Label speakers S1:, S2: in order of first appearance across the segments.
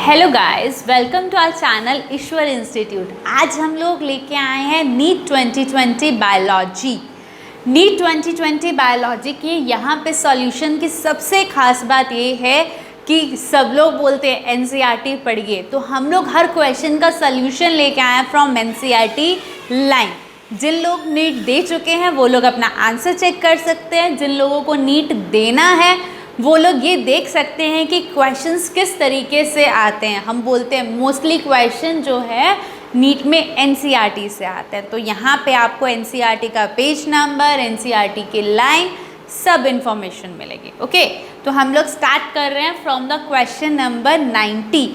S1: Hello guys, welcome to our channel Ishwar institute. आज हम लोग लेके आए हैं नीट 2020 बायोलॉजी। नीट 2020 बायोलॉजी के यहाँ पे सॉल्यूशन की सबसे खास बात ये है कि सब लोग बोलते हैं एनसीईआरटी पढ़िए, तो हम लोग हर क्वेश्चन का सॉल्यूशन लेके आए हैं फ्रॉम एनसीईआरटी लाइन। जिन लोग नीट दे चुके हैं वो लोग अपना आंसर चेक कर सकते हैं, जिन लोगों को नीट देना है वो लोग ये देख सकते हैं कि क्वेश्चंस किस तरीके से आते हैं। हम बोलते हैं मोस्टली क्वेश्चन जो है नीट में एनसीईआरटी से आते हैं, तो यहाँ पे आपको एनसीईआरटी का पेज नंबर, एनसीईआरटी की लाइन, सब इन्फॉर्मेशन मिलेगी। ओके, तो हम लोग स्टार्ट कर रहे हैं from the question number 90।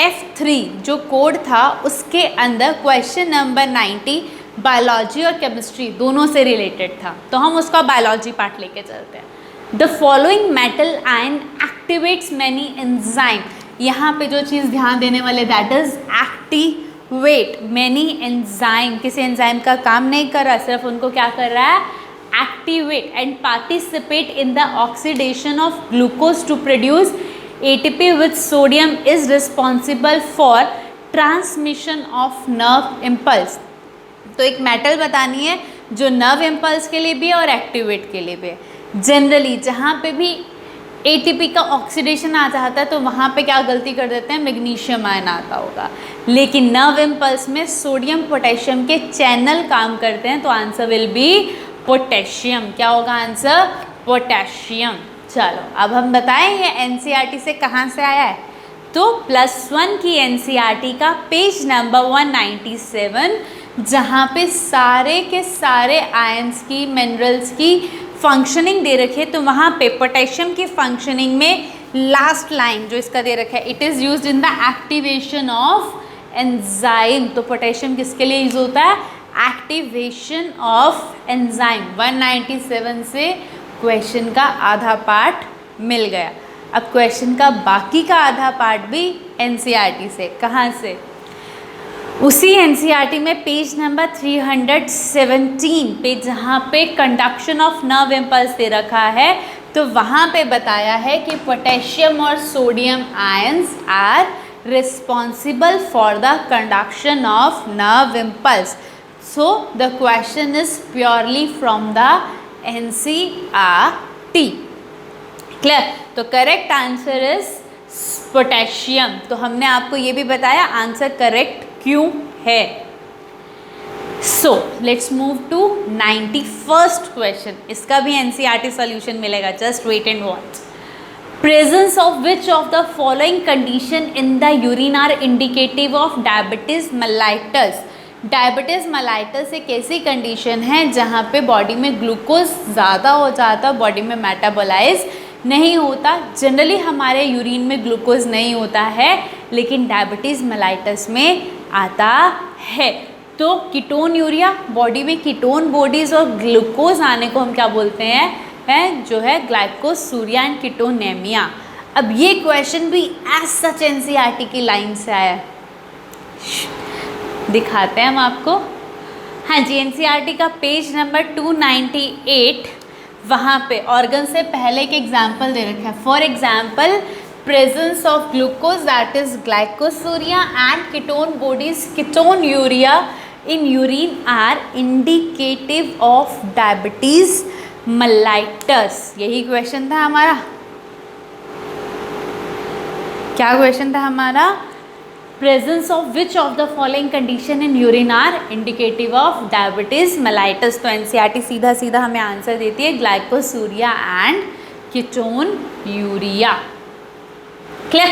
S1: F3 जो कोड था उसके अंदर क्वेश्चन नंबर 90 बायोलॉजी और केमिस्ट्री दोनों से रिलेटेड था, तो हम उसका बायोलॉजी पार्ट लेके चलते हैं। The following metal ion activates many enzyme। यहाँ पे जो चीज़ ध्यान देने वाले that is activate many enzyme। किसी एंजाइम का काम नहीं कर रहा, सिर्फ उनको क्या कर रहा है, activate and participate in the oxidation of glucose to produce ATP with sodium is responsible for transmission of nerve impulse। तो एक मेटल बतानी है जो नर्व इम्पल्स के लिए भी है और एक्टिवेट के लिए भी है। जनरली जहाँ पे भी एटीपी का ऑक्सीडेशन आ जाता है तो वहाँ पे क्या गलती कर देते हैं, मैग्नीशियम आयन आता होगा, लेकिन नर्व इम्पल्स में सोडियम पोटेशियम के चैनल काम करते हैं, तो आंसर विल बी पोटेशियम। क्या होगा आंसर, पोटेशियम। चलो अब हम बताएं ये एनसीईआरटी से कहाँ से आया है, तो +1 की एनसीईआरटी का पेज नंबर 197, जहाँ पे सारे के सारे आयंस की, मिनरल्स की फंक्शनिंग दे रखे, तो वहाँ पे पोटेशियम की फंक्शनिंग में लास्ट लाइन जो इसका दे रखा है, it is used in the activation of enzyme. तो पोटेशियम किसके लिए यूज होता है, एक्टिवेशन ऑफ एंजाइम। 197 से क्वेश्चन का आधा पार्ट मिल गया। अब क्वेश्चन का बाकी का आधा पार्ट भी एनसीईआरटी से, कहाँ से, उसी एनसीईआरटी में पेज नंबर 317 पे, जहाँ पे कंडक्शन ऑफ नर्व इम्पल्स दे रखा है, तो वहाँ पे बताया है कि पोटेशियम और sodium ions are responsible for the conduction of nerve impulse. So the question is purely from the NCERT. Clear, तो करेक्ट आंसर इज पोटेशियम। तो हमने आपको ये भी बताया आंसर करेक्ट क्यों है। So let's move to 91st question. इसका भी एनसीईआरटी सॉल्यूशन मिलेगा, just wait and watch. Presence of which of the following condition in the urine are indicative of diabetes mellitus. Diabetes mellitus एक ऐसी condition है जहाँ पे बॉडी में glucose ज़्यादा हो जाता है, बॉडी में मेटाबोलाइज नहीं होता। जनरली हमारे यूरिन में ग्लूकोज नहीं होता है, लेकिन डायबिटीज़ मेलाइटस में आता है। तो कीटोन यूरिया, बॉडी में कीटोन बॉडीज़ और ग्लूकोज आने को हम क्या बोलते हैं, जो है ग्लाइकोसूरिया एंड कीटोनेमिया। अब ये क्वेश्चन भी एज सच एनसीईआरटी की लाइन से आया है, दिखाते हैं हम आपको। हाँ जी, एनसीईआरटी का पेज नंबर 298, वहाँ पे ऑर्गन से पहले के एग्जाम्पल दे रखे हैं। For example, presence of glucose that is glycosuria and ketone bodies ketone urea in urine are indicative of diabetes mellitus. यही क्वेश्चन था हमारा। क्या क्वेश्चन था हमारा, presence of which of the following condition in urine are indicative of diabetes mellitus. तो NCERT सीधा सीधा हमें आंसर देती है glycosuria and ketone urea. Clear,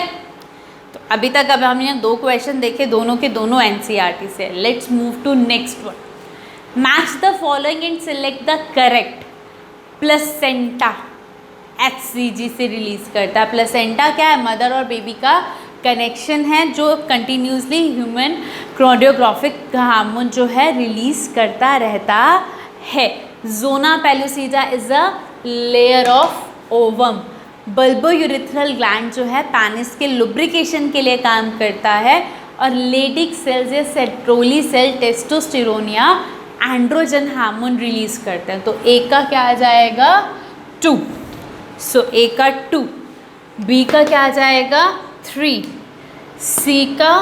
S1: तो अभी तक अब हमने 2 क्वेश्चन देखे, दोनों के दोनों एनसीईआरटी से। Let's move to next one. Match the following and select the correct. Placenta HCG से रिलीज करता है। प्लेसेंटा क्या है, मदर और बेबी का कनेक्शन है जो कंटिन्यूसली ह्यूमन क्रोडियोग्राफिक हार्मोन जो है रिलीज करता रहता है। Zona pellucida is a layer of ovum. Bulbourethral gland जो है पेनिस के लुब्रिकेशन के लिए काम करता है, और लेडिक सेल्स या सेंट्रोली सेल टेस्टोस्टेरोन या एंड्रोजन हार्मोन रिलीज करते हैं। तो ए का क्या आ जाएगा, 2। सो ए का 2, बी का क्या आ जाएगा, 3, सी का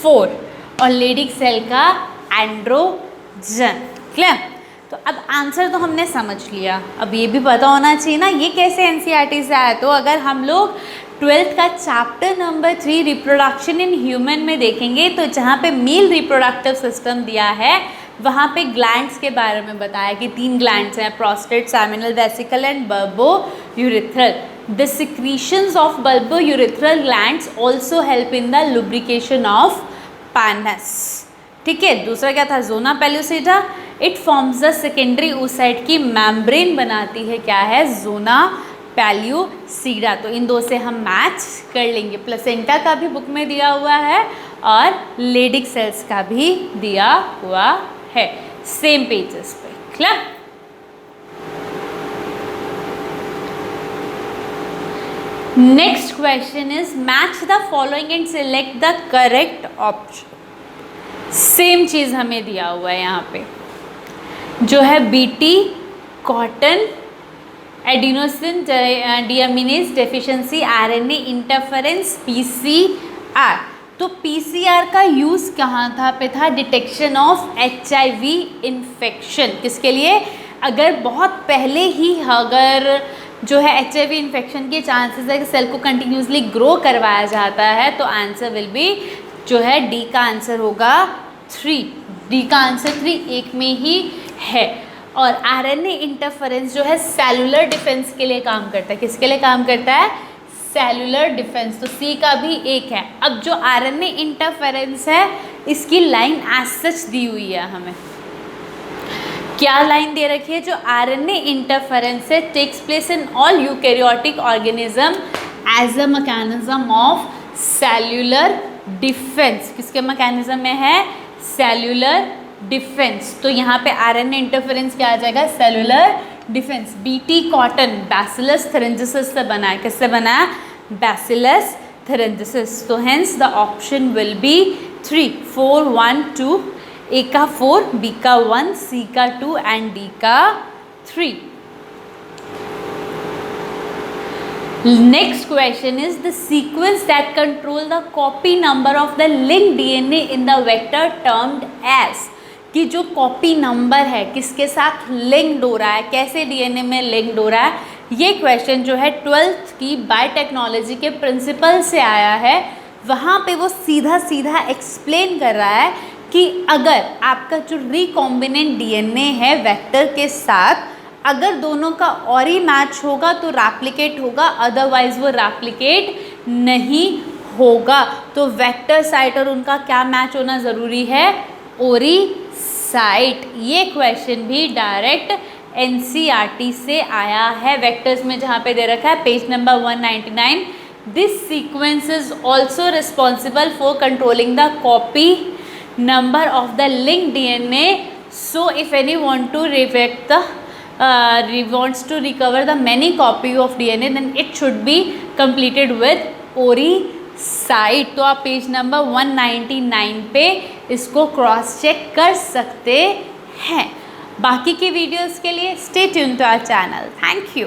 S1: 4 और लेडिक सेल का एंड्रोजन। क्लियर? तो अब आंसर तो हमने समझ लिया, अब ये भी पता होना चाहिए ना ये कैसे एनसीईआरटी से आया। तो अगर हम लोग 12th का chapter number 3 reproduction in human में देखेंगे तो जहाँ पे मेल रिप्रोडक्टिव सिस्टम दिया है वहाँ पे ग्लैंड्स के बारे में बताया कि 3 ग्लैंड्स हैं, prostate, seminal vesicle and bulbourethral. The secretions of bulbourethral glands also help in the lubrication of penis. ठीक है, दूसरा क्या था, zona pellucida, it forms the secondary oocyte की मेम्ब्रेन बनाती है, क्या है, जोना पेल्यूसिडा। तो इन दो से हम मैच कर लेंगे। प्लेसेंटा का भी बुक में दिया हुआ है और लेडिक सेल्स का भी दिया हुआ है सेम पेजेस पे। Clear? Next question is match the following and select the correct option. Same चीज हमें दिया हुआ है यहाँ पे, जो है BT, cotton, adenosine deaminase deficiency, RNA interference, PCR. तो पीसीआर का यूज़ कहाँ था पे था, डिटेक्शन ऑफ एचआईवी इन्फेक्शन। किसके लिए, अगर बहुत पहले ही अगर जो है एचआईवी इन्फेक्शन के चांसेस है कि सेल को कंटिन्यूसली ग्रो करवाया जाता है, तो आंसर विल बी जो है डी का आंसर होगा 3। डी का आंसर 3 एक में ही है। और आरएनए इंटरफेरेंस जो है सेलुलर डिफेंस के लिए काम करता है। किसके लिए काम करता है, सेलुलर डिफेंस। तो सी का भी एक है। अब जो आरएनए इंटरफेरेंस है इसकी लाइन एज सच दी हुई है हमें। क्या लाइन दे रखी है, जो आरएनए इंटरफेरेंस है takes place in all eukaryotic organism as a mechanism of cellular defence. किसके मैकेनिज्म में है, सेल्यूलर डिफेंस। तो यहाँ पे आरएनए इंटरफेरेंस क्या आ जाएगा, cellular defence. BT cotton Bacillus thuringiensis से बना है। किससे बना है, बैसिलस थेरेंजिसिस। तो hence the option will be 3, 4, 1, 2। A का 4, बी का 1, सी का 2 एंड डी का 3। Next question is the sequence that control the copy number of the linked DNA in the vector termed as। कि जो कॉपी नंबर है किसके साथ लिंक्ड हो रहा है, कैसे डीएनए में लिंक्ड हो रहा है, ये क्वेश्चन जो है 12th की बायोटेक्नोलॉजी के प्रिंसिपल से आया है। वहाँ पे वो सीधा सीधा एक्सप्लेन कर रहा है कि अगर आपका जो रिकॉम्बिनेंट डीएनए है वेक्टर के साथ, अगर दोनों का और ही मैच होगा तो रैप्लिकेट होगा, अदरवाइज वो रैप्लिकेट नहीं होगा। तो वेक्टर साइट और उनका क्या मैच होना ज़रूरी है, ओरी साइट। ये क्वेश्चन भी डायरेक्ट एनसीईआरटी से आया है वेक्टर्स में, जहाँ पे दे रखा है page number 199। This sequence is also responsible for controlling the copy number of the linked DNA. So if any want to reject the wants to recover the many copy of DNA, then it should be completed with ORI site। तो आप page number 199 पे इसको cross check कर सकते हैं। बाकी की videos के लिए stay tune to our channel. Thank you.